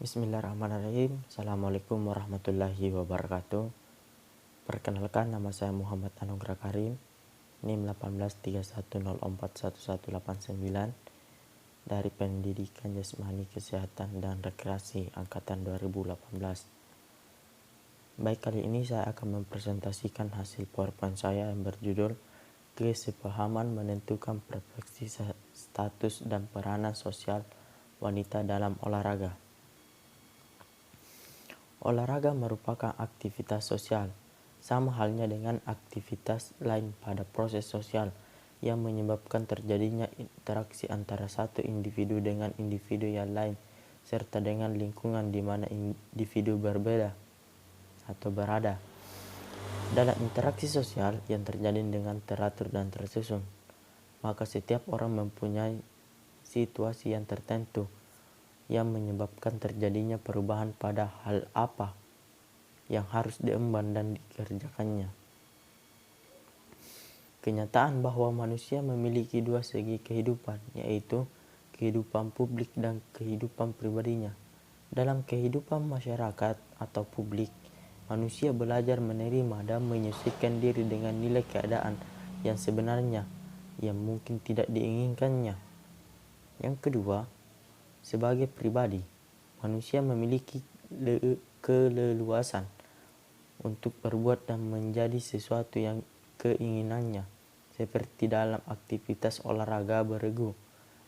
Bismillahirrahmanirrahim. Assalamualaikum warahmatullahi wabarakatuh. Perkenalkan, nama saya Muhammad Anugrah Karim, NIM 1831041189 dari Pendidikan Jasmani Kesehatan dan Rekreasi Angkatan 2018. Baik, kali ini saya akan mempresentasikan hasil PowerPoint saya yang berjudul Kesepahaman Menentukan Persepsi Status dan Peranan Sosial Wanita dalam Olahraga. Olahraga merupakan aktivitas sosial, sama halnya dengan aktivitas lain pada proses sosial yang menyebabkan terjadinya interaksi antara satu individu dengan individu yang lain, serta dengan lingkungan di mana individu berbeda atau berada. Dalam interaksi sosial yang terjadi dengan teratur dan tersusun, maka setiap orang mempunyai situasi yang tertentu yang menyebabkan terjadinya perubahan pada hal apa yang harus diemban dan dikerjakannya. Kenyataan bahwa manusia memiliki dua segi kehidupan, yaitu kehidupan publik dan kehidupan pribadinya. Dalam kehidupan masyarakat atau publik, manusia belajar menerima dan menyesuaikan diri dengan nilai keadaan yang sebenarnya yang mungkin tidak diinginkannya. Yang kedua, sebagai pribadi, manusia memiliki keleluasan untuk berbuat dan menjadi sesuatu yang keinginannya, seperti dalam aktivitas olahraga beregu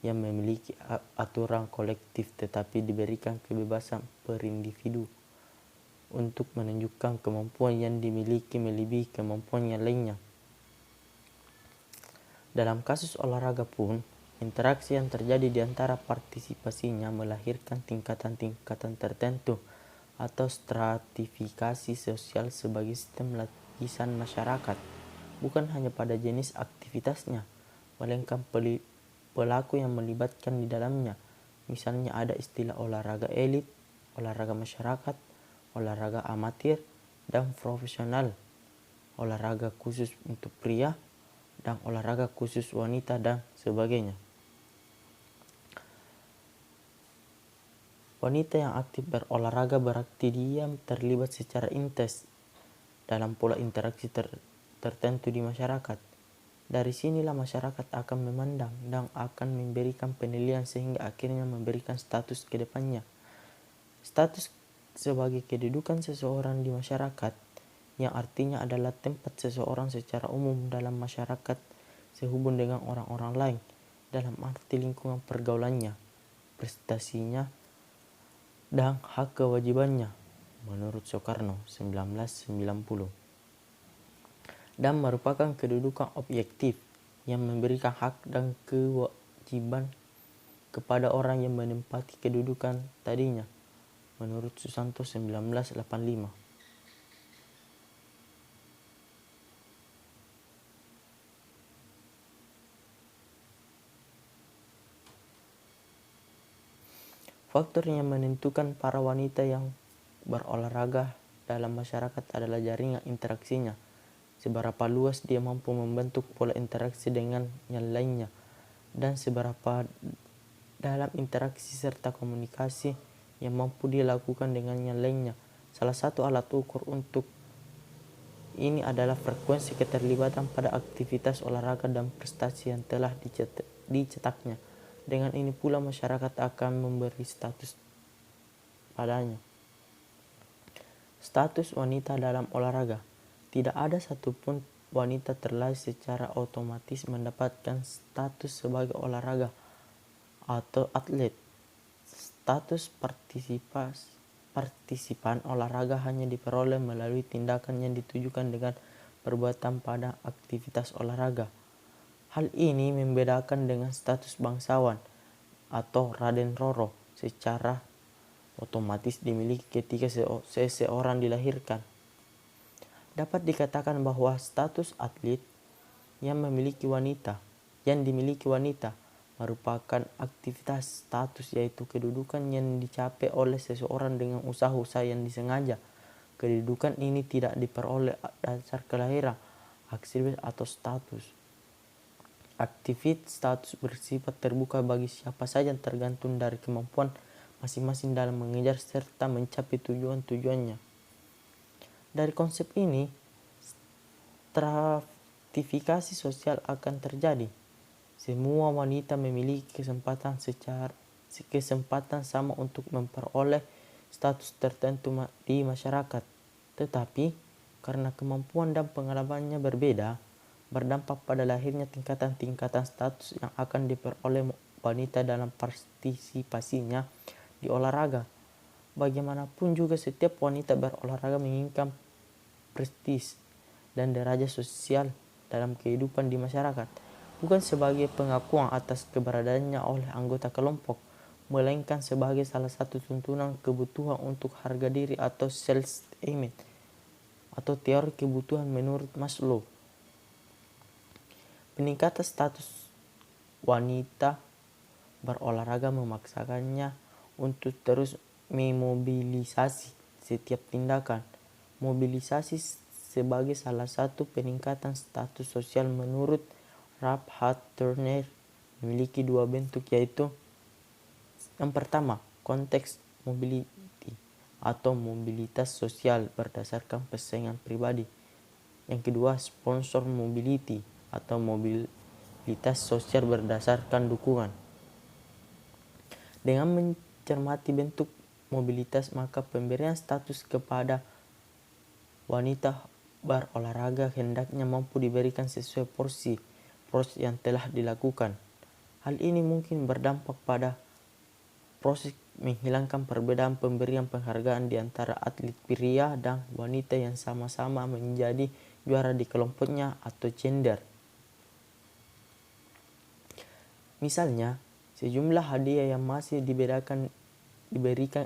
yang memiliki aturan kolektif tetapi diberikan kebebasan per individu untuk menunjukkan kemampuan yang dimiliki melebihi kemampuan yang lainnya. Dalam kasus olahraga pun, interaksi yang terjadi di antara partisipasinya melahirkan tingkatan-tingkatan tertentu atau stratifikasi sosial sebagai sistem lapisan masyarakat, bukan hanya pada jenis aktivitasnya, melainkan pelaku yang melibatkan di dalamnya. Misalnya ada istilah olahraga elit, olahraga masyarakat, olahraga amatir, dan profesional, olahraga khusus untuk pria, dan olahraga khusus wanita, dan sebagainya. Wanita yang aktif berolahraga berarti dia terlibat secara intens dalam pola interaksi tertentu di masyarakat. Dari sinilah masyarakat akan memandang dan akan memberikan penilaian sehingga akhirnya memberikan status ke depannya. Status sebagai kedudukan seseorang di masyarakat, yang artinya adalah tempat seseorang secara umum dalam masyarakat sehubung dengan orang-orang lain dalam arti lingkungan pergaulannya, prestasinya, dan hak kewajibannya menurut Soekarno 1990, dan merupakan kedudukan objektif yang memberikan hak dan kewajiban kepada orang yang menempati kedudukan tadinya menurut Susanto 1985. Faktor yang menentukan para wanita yang berolahraga dalam masyarakat adalah jaringan interaksinya. Seberapa luas dia mampu membentuk pola interaksi dengan yang lainnya, dan seberapa dalam interaksi serta komunikasi yang mampu dia lakukan dengan yang lainnya. Salah satu alat ukur untuk ini adalah frekuensi keterlibatan pada aktivitas olahraga dan prestasi yang telah dicetaknya. Dengan ini pula masyarakat akan memberi status padanya. Status wanita dalam olahraga. Tidak ada satupun wanita terlahir secara otomatis mendapatkan status sebagai olahraga atau atlet. Status partisipan olahraga hanya diperoleh melalui tindakan yang ditujukan dengan perbuatan pada aktivitas olahraga. Hal ini membedakan dengan status bangsawan atau Raden Roro secara otomatis dimiliki ketika seseorang dilahirkan. Dapat dikatakan bahwa status atlet yang dimiliki wanita merupakan aktivitas status, yaitu kedudukan yang dicapai oleh seseorang dengan usaha-usaha yang disengaja. Kedudukan ini tidak diperoleh dasar kelahiran, hak sipil atau status. Aktivitas status bersifat terbuka bagi siapa saja tergantung dari kemampuan masing-masing dalam mengejar serta mencapai tujuan-tujuannya. Dari konsep ini, stratifikasi sosial akan terjadi. Semua wanita memiliki kesempatan sama untuk memperoleh status tertentu di masyarakat. Tetapi, karena kemampuan dan pengalamannya berbeda, berdampak pada lahirnya tingkatan-tingkatan status yang akan diperoleh wanita dalam partisipasinya di olahraga. Bagaimanapun juga setiap wanita berolahraga menginginkan prestis dan derajat sosial dalam kehidupan di masyarakat, bukan sebagai pengakuan atas keberadaannya oleh anggota kelompok, melainkan sebagai salah satu tuntunan kebutuhan untuk harga diri atau self-esteem atau teori kebutuhan menurut Maslow. Peningkatan status wanita berolahraga memaksakannya untuk terus memobilisasi setiap tindakan. Mobilisasi sebagai salah satu peningkatan status sosial menurut Ralph H. Turner memiliki dua bentuk, yaitu yang pertama, konteks mobility atau mobilitas sosial berdasarkan persaingan pribadi. Yang kedua, sponsor mobility atau mobilitas sosial berdasarkan dukungan. Dengan mencermati bentuk mobilitas, maka pemberian status kepada wanita berolahraga hendaknya mampu diberikan sesuai porsi yang telah dilakukan. Hal ini mungkin berdampak pada proses menghilangkan perbedaan pemberian penghargaan di antara atlet pria dan wanita yang sama-sama menjadi juara di kelompoknya atau gender. Misalnya, sejumlah hadiah yang masih diberikan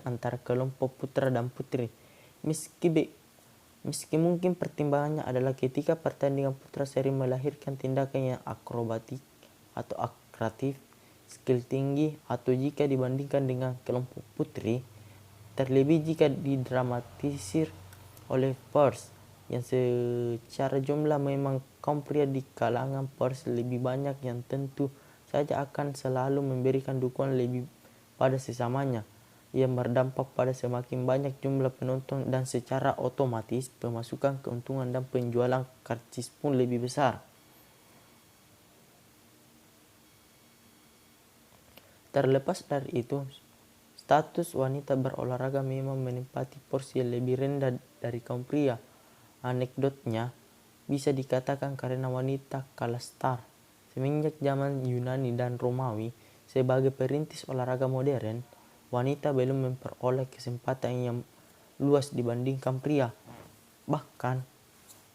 antara kelompok putra dan putri. Meski mungkin pertimbangannya adalah ketika pertandingan putra sering melahirkan tindakan yang akrobatik atau kreatif, skill tinggi, atau jika dibandingkan dengan kelompok putri, terlebih jika didramatisir oleh pers yang secara jumlah memang kaum pria di kalangan pers lebih banyak yang tentu saja akan selalu memberikan dukungan lebih pada sesamanya, yang berdampak pada semakin banyak jumlah penonton dan secara otomatis pemasukan, keuntungan, dan penjualan karcis pun lebih besar. Terlepas dari itu, status wanita berolahraga memang menempati porsi yang lebih rendah dari kaum pria. Anekdotnya, bisa dikatakan karena wanita kalah star. Semenjak zaman Yunani dan Romawi, sebagai perintis olahraga modern, wanita belum memperoleh kesempatan yang luas dibandingkan pria. Bahkan,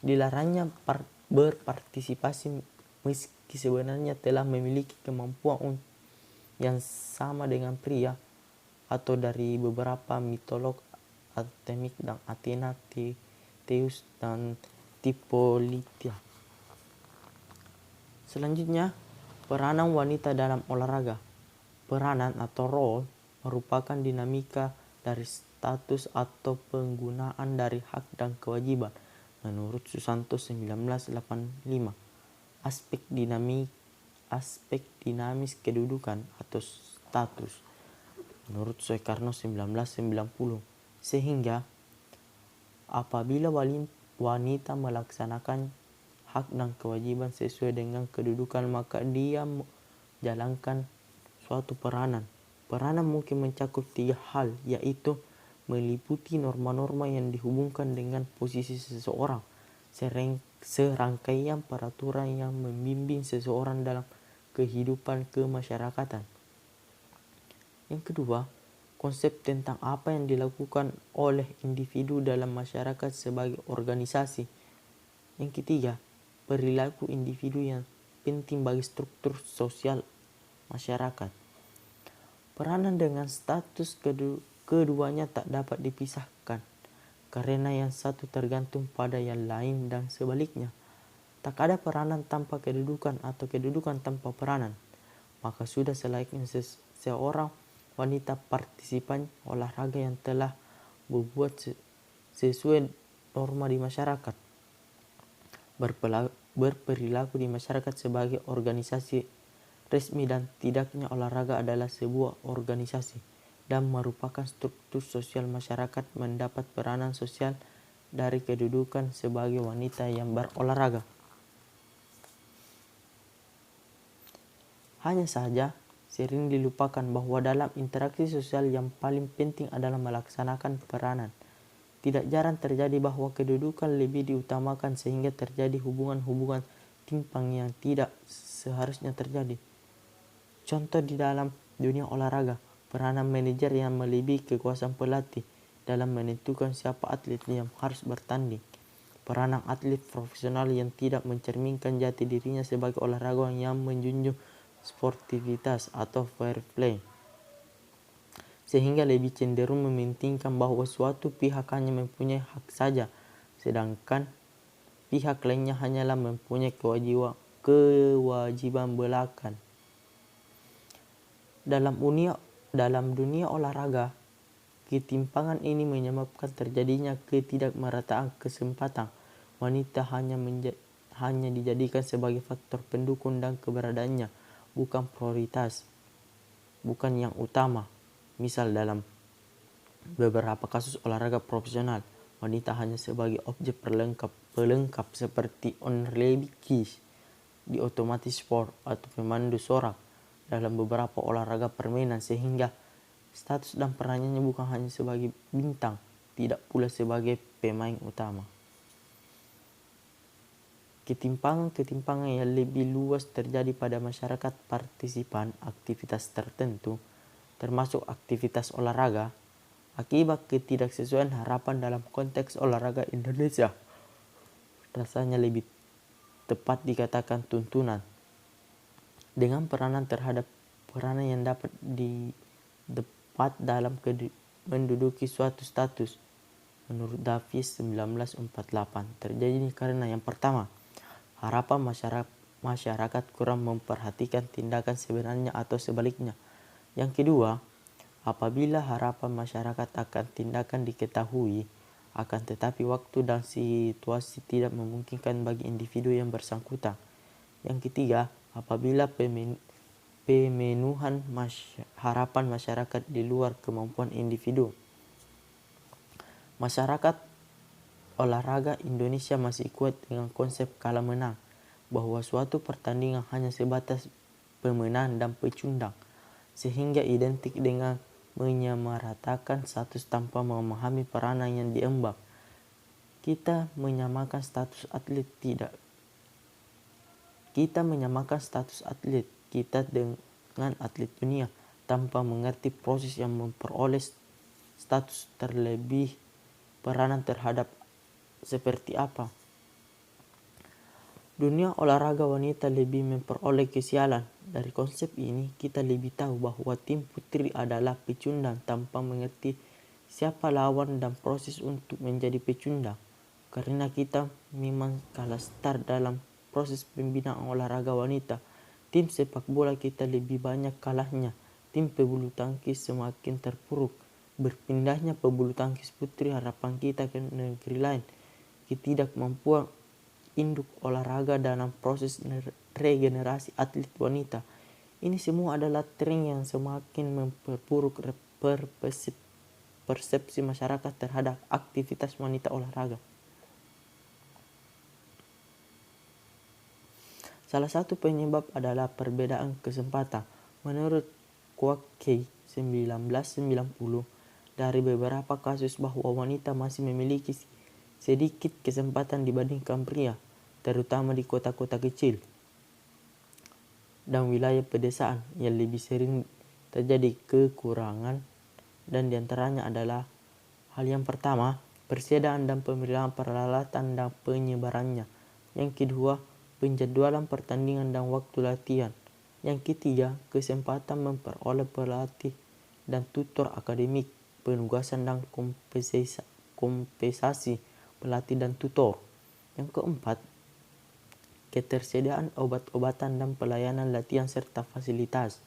dilarangnya berpartisipasi meski sebenarnya telah memiliki kemampuan yang sama dengan pria, atau dari beberapa mitolog Artemis dan Athena, Zeus dan Hippolyta. Selanjutnya, peranan wanita dalam olahraga. Peranan atau role merupakan dinamika dari status atau penggunaan dari hak dan kewajiban. Menurut Susanto 1985, aspek dinamis kedudukan atau status. Menurut Soekarno 1990, sehingga apabila wanita melaksanakan hak dan kewajiban sesuai dengan kedudukan, maka dia menjalankan suatu peranan. Peranan mungkin mencakup 3 hal, yaitu meliputi norma-norma yang dihubungkan dengan posisi seseorang, serangkaian peraturan yang membimbing seseorang dalam kehidupan kemasyarakatan. Yang kedua, konsep tentang apa yang dilakukan oleh individu dalam masyarakat sebagai organisasi. Yang ketiga, perilaku individu yang penting bagi struktur sosial masyarakat. Peranan dengan status keduanya tak dapat dipisahkan, karena yang satu tergantung pada yang lain dan sebaliknya. Tak ada peranan tanpa kedudukan atau kedudukan tanpa peranan. Maka sudah selayaknya seorang wanita partisipan olahraga yang telah berbuat sesuai norma di masyarakat, berperilaku di masyarakat sebagai organisasi resmi, dan tidaknya olahraga adalah sebuah organisasi. dan merupakan struktur sosial masyarakat mendapat peranan sosial dari kedudukan sebagai wanita yang berolahraga. Hanya saja, sering dilupakan bahwa dalam interaksi sosial yang paling penting adalah melaksanakan peranan. Tidak jarang terjadi bahwa kedudukan lebih diutamakan sehingga terjadi hubungan-hubungan timpang yang tidak seharusnya terjadi. Contoh di dalam dunia olahraga, peranan manajer yang melebihi kekuasaan pelatih dalam menentukan siapa atlet yang harus bertanding. Peranan atlet profesional yang tidak mencerminkan jati dirinya sebagai olahragawan yang menjunjung sportivitas atau fair play, sehingga lebih cenderung mementingkan bahwa suatu pihak hanya mempunyai hak saja, sedangkan pihak lainnya hanyalah mempunyai kewajiban belakang. Dalam dunia olahraga, ketimpangan ini menyebabkan terjadinya ketidakmerataan kesempatan. Wanita hanya dijadikan sebagai faktor pendukung dan keberadaannya bukan prioritas, bukan yang utama. Misal dalam beberapa kasus olahraga profesional, wanita hanya sebagai objek pelengkap seperti only keys di otomatis sport atau pemandu sorak dalam beberapa olahraga permainan, sehingga status dan perannya bukan hanya sebagai bintang, tidak pula sebagai pemain utama. Ketimpangan yang lebih luas terjadi pada masyarakat partisipan aktivitas tertentu, termasuk aktivitas olahraga, akibat ketidaksesuaian harapan dalam konteks olahraga Indonesia. Rasanya lebih tepat dikatakan tuntunan. Dengan peranan yang dapat didapat dalam menduduki suatu status, menurut Davis 1948, terjadi karena yang pertama, harapan masyarakat kurang memperhatikan tindakan sebenarnya atau sebaliknya. Yang kedua, apabila harapan masyarakat akan tindakan diketahui, akan tetapi waktu dan situasi tidak memungkinkan bagi individu yang bersangkutan. Yang ketiga, apabila pemenuhan harapan masyarakat di luar kemampuan individu. Masyarakat olahraga Indonesia masih kuat dengan konsep kalah menang, bahwa suatu pertandingan hanya sebatas pemenang dan pecundang, sehingga identik dengan menyamaratakan status tanpa memahami peranan yang diemban. Kita menyamakan status atlet kita dengan atlet dunia tanpa mengerti proses yang memperoleh status terlebih peranan terhadap seperti apa. Dunia olahraga wanita lebih memperoleh kesialan. Dari konsep ini kita lebih tahu bahwa tim putri adalah pecundang tanpa mengerti siapa lawan dan proses untuk menjadi pecundang. Karena kita memang kalah start dalam proses pembinaan olahraga wanita, tim sepak bola kita lebih banyak kalahnya. Tim pebulu tangkis semakin terpuruk. Berpindahnya pebulu tangkis putri harapan kita ke negeri lain. Ketidakmampuan induk olahraga dalam proses regenerasi atlet wanita. Ini semua adalah tren yang semakin memperburuk persepsi masyarakat terhadap aktivitas wanita olahraga. Salah satu penyebab adalah perbedaan kesempatan. Menurut Kwakei 1990, dari beberapa kasus bahwa wanita masih memiliki sedikit kesempatan dibandingkan pria, terutama di kota-kota kecil dan wilayah pedesaan yang lebih sering terjadi kekurangan, dan diantaranya adalah hal yang pertama, persediaan dan pemilihan peralatan dan penyebarannya. Yang kedua, penjadwalan pertandingan dan waktu latihan. Yang ketiga, kesempatan memperoleh pelatih dan tutor akademik, penugasan dan kompensasi pelatih dan tutor. Yang keempat, ketersediaan obat-obatan dan pelayanan latihan serta fasilitas.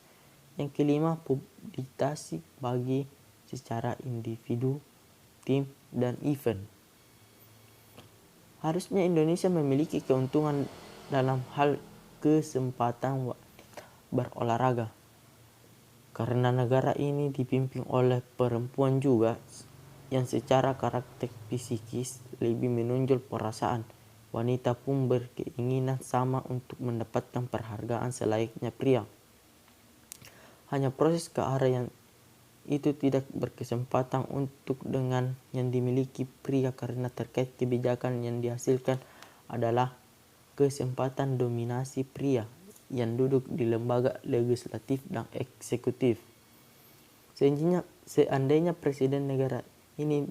Yang kelima, publikasi bagi secara individu, tim, dan event. Harusnya Indonesia memiliki keuntungan dalam hal kesempatan berolahraga. Karena negara ini dipimpin oleh perempuan juga, yang secara karakter psikis lebih menonjol perasaan, wanita pun berkeinginan sama untuk mendapatkan penghargaan selayaknya pria. Hanya proses ke arah yang itu tidak berkesempatan untuk dengan yang dimiliki pria karena terkait kebijakan yang dihasilkan adalah kesempatan dominasi pria yang duduk di lembaga legislatif dan eksekutif. Seandainya presiden negara ini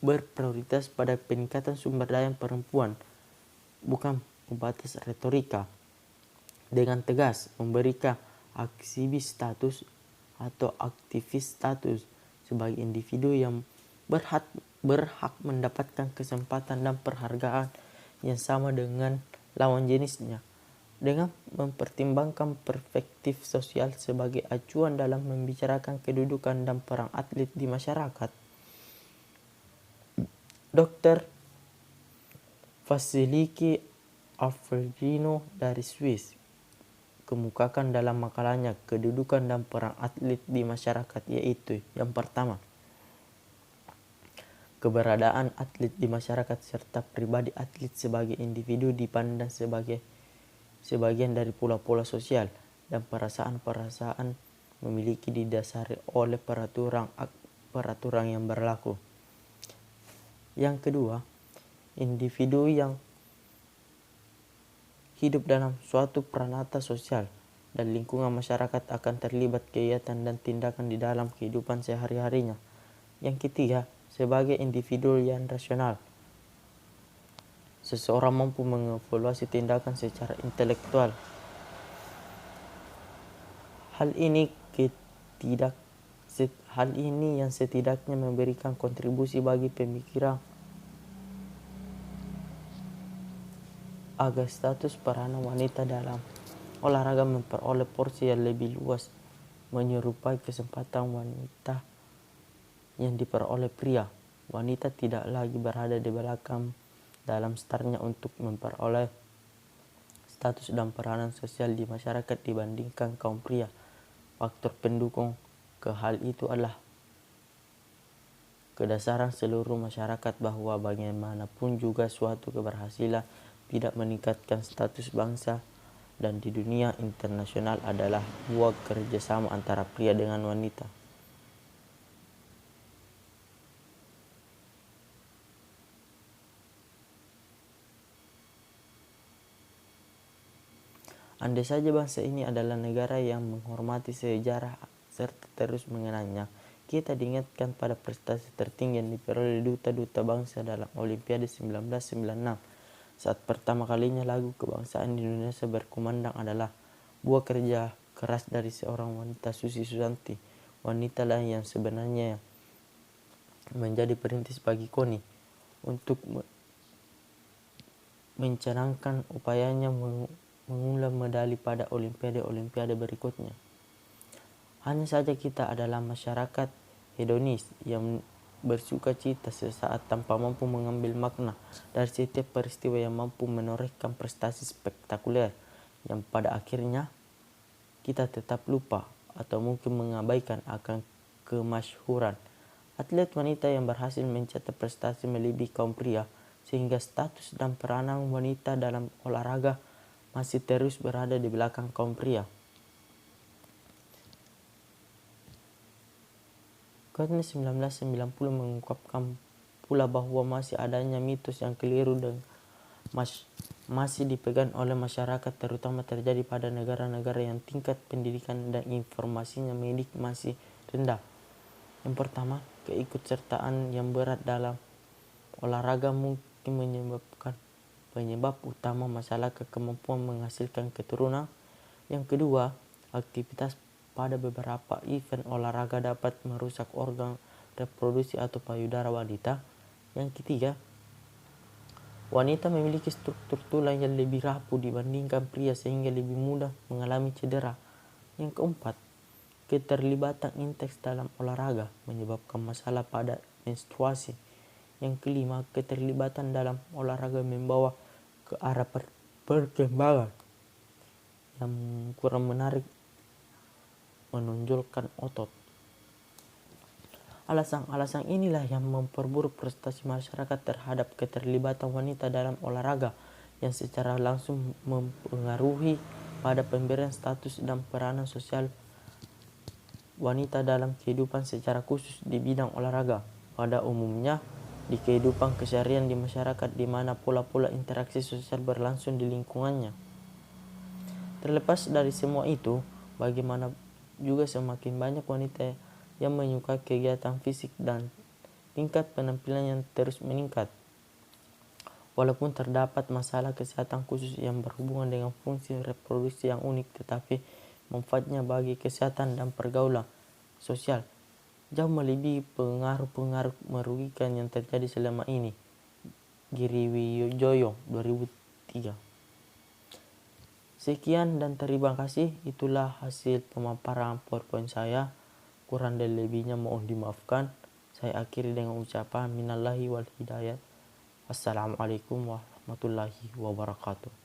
berprioritas pada peningkatan sumber daya perempuan, bukan membatas retorika, dengan tegas memberikan aktivis status atau aktivis status sebagai individu yang berhak mendapatkan kesempatan dan penghargaan yang sama dengan lawan jenisnya, dengan mempertimbangkan perspektif sosial sebagai acuan dalam membicarakan kedudukan dan peran atlet di masyarakat. Dr. Vasiliki Alfredino dari Swiss kemukakan dalam makalahnya kedudukan dan peran atlet di masyarakat, yaitu yang pertama, keberadaan atlet di masyarakat serta pribadi atlet sebagai individu dipandang sebagian dari pola-pola sosial dan perasaan-perasaan memiliki didasari oleh peraturan yang berlaku. Yang kedua, individu yang hidup dalam suatu pranata sosial dan lingkungan masyarakat akan terlibat kegiatan dan tindakan di dalam kehidupan sehari-harinya. Yang ketiga, sebagai individu yang rasional, seseorang mampu mengevaluasi tindakan secara intelektual. Hal ini yang setidaknya memberikan kontribusi bagi pemikiran agar status peranan wanita dalam olahraga memperoleh porsi yang lebih luas, menyerupai kesempatan wanita yang diperoleh pria. Wanita tidak lagi berada di belakang dalam startnya untuk memperoleh status dan peranan sosial di masyarakat dibandingkan kaum pria. Faktor pendukung ke hal itu adalah kedasaran seluruh masyarakat bahwa bagaimanapun juga suatu keberhasilan tidak meningkatkan status bangsa dan di dunia internasional adalah buah kerjasama antara pria dengan wanita. Andai saja bangsa ini adalah negara yang menghormati sejarah serta terus mengenangnya, kita diingatkan pada prestasi tertinggi yang diperoleh duta-duta bangsa dalam Olimpiade 1996. Saat pertama kalinya lagu kebangsaan Indonesia berkumandang adalah buah kerja keras dari seorang wanita, Susi Susanti. Wanita lain yang sebenarnya menjadi perintis bagi KONI untuk mencanangkan upayanya mengulang medali pada olimpiade berikutnya. Hanya saja kita adalah masyarakat hedonis yang bersuka cita sesaat tanpa mampu mengambil makna dari setiap peristiwa yang mampu menorehkan prestasi spektakuler yang pada akhirnya kita tetap lupa atau mungkin mengabaikan akan kemasyhuran atlet wanita yang berhasil mencetak prestasi melebihi kaum pria, sehingga status dan peranan wanita dalam olahraga masih terus berada di belakang kaum pria. Karena 1990 mengungkapkan pula bahwa masih adanya mitos yang keliru dan masih dipegang oleh masyarakat, terutama terjadi pada negara-negara yang tingkat pendidikan dan informasinya medik masih rendah. Yang pertama, keikutsertaan yang berat dalam olahraga mungkin menyebabkan penyebab utama masalah kemampuan menghasilkan keturunan. Yang kedua, aktivitas pada beberapa event olahraga dapat merusak organ reproduksi atau payudara wanita. Yang ketiga, wanita memiliki struktur tulang yang lebih rapuh dibandingkan pria sehingga lebih mudah mengalami cedera. Yang keempat, keterlibatan intens dalam olahraga menyebabkan masalah pada menstruasi. Yang kelima, keterlibatan dalam olahraga membawa ke arah perkembangan yang kurang menarik menonjolkan otot. Alasan-alasan inilah yang memperburuk prestasi masyarakat terhadap keterlibatan wanita dalam olahraga, yang secara langsung mempengaruhi pada pemberian status dan peranan sosial wanita dalam kehidupan secara khusus di bidang olahraga. Pada umumnya, di kehidupan keseharian di masyarakat di mana pola-pola interaksi sosial berlangsung di lingkungannya. Terlepas dari semua itu, bagaimana juga semakin banyak wanita yang menyukai kegiatan fisik dan tingkat penampilan yang terus meningkat. Walaupun terdapat masalah kesehatan khusus yang berhubungan dengan fungsi reproduksi yang unik, tetapi manfaatnya bagi kesehatan dan pergaulan sosial jauh melebihi pengaruh-pengaruh merugikan yang terjadi selama ini. Giri Wijoyo 2003. Sekian dan terima kasih. Itulah hasil pemaparan PowerPoint saya. Kurang dan lebihnya mohon dimaafkan. Saya akhiri dengan ucapan minallahi wal hidayah. Assalamualaikum warahmatullahi wabarakatuh.